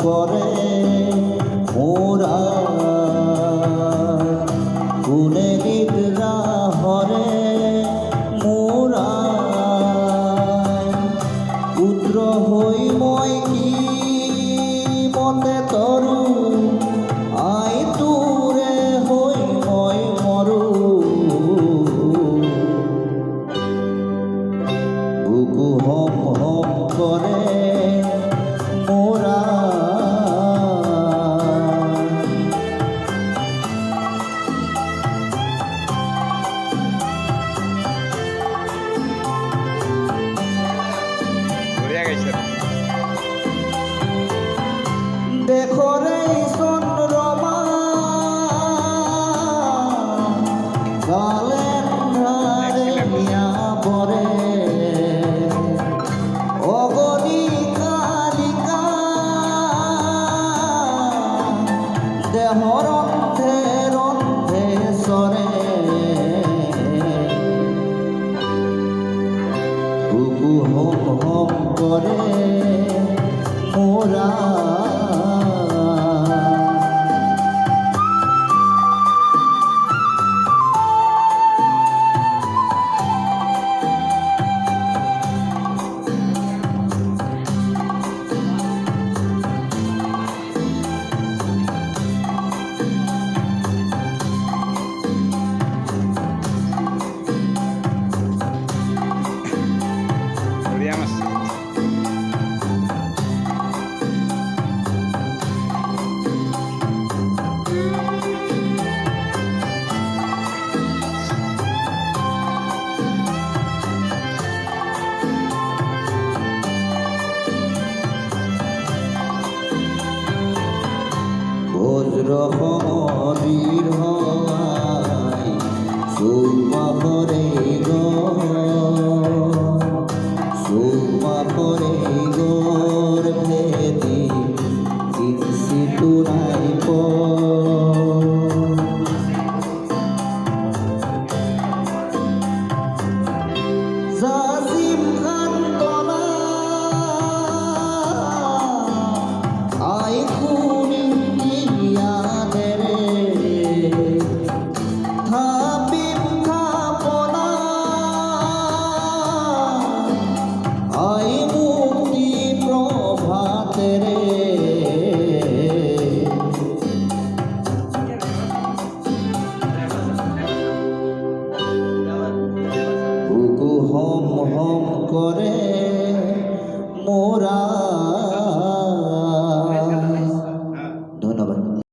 পরে মোরা কুলে নিদ্রা হরে মোরা পুত্র হই মই কি মতে তরু আই তুরে হই মই মরু বুকু হম হম করে মোরা দেখো রে চন্দ্রমা গালের ধারে মিয়া পরে অগণি কালিকা দেহ রন্ধে রন্ধে সরে বুকু হম হম করে মোরা বজ্র সমরীর হয় সুমা করে গোর ভেদি কিনসি তুরাই জাসিম খান তোলা আই খুনি বুকু হম হম করে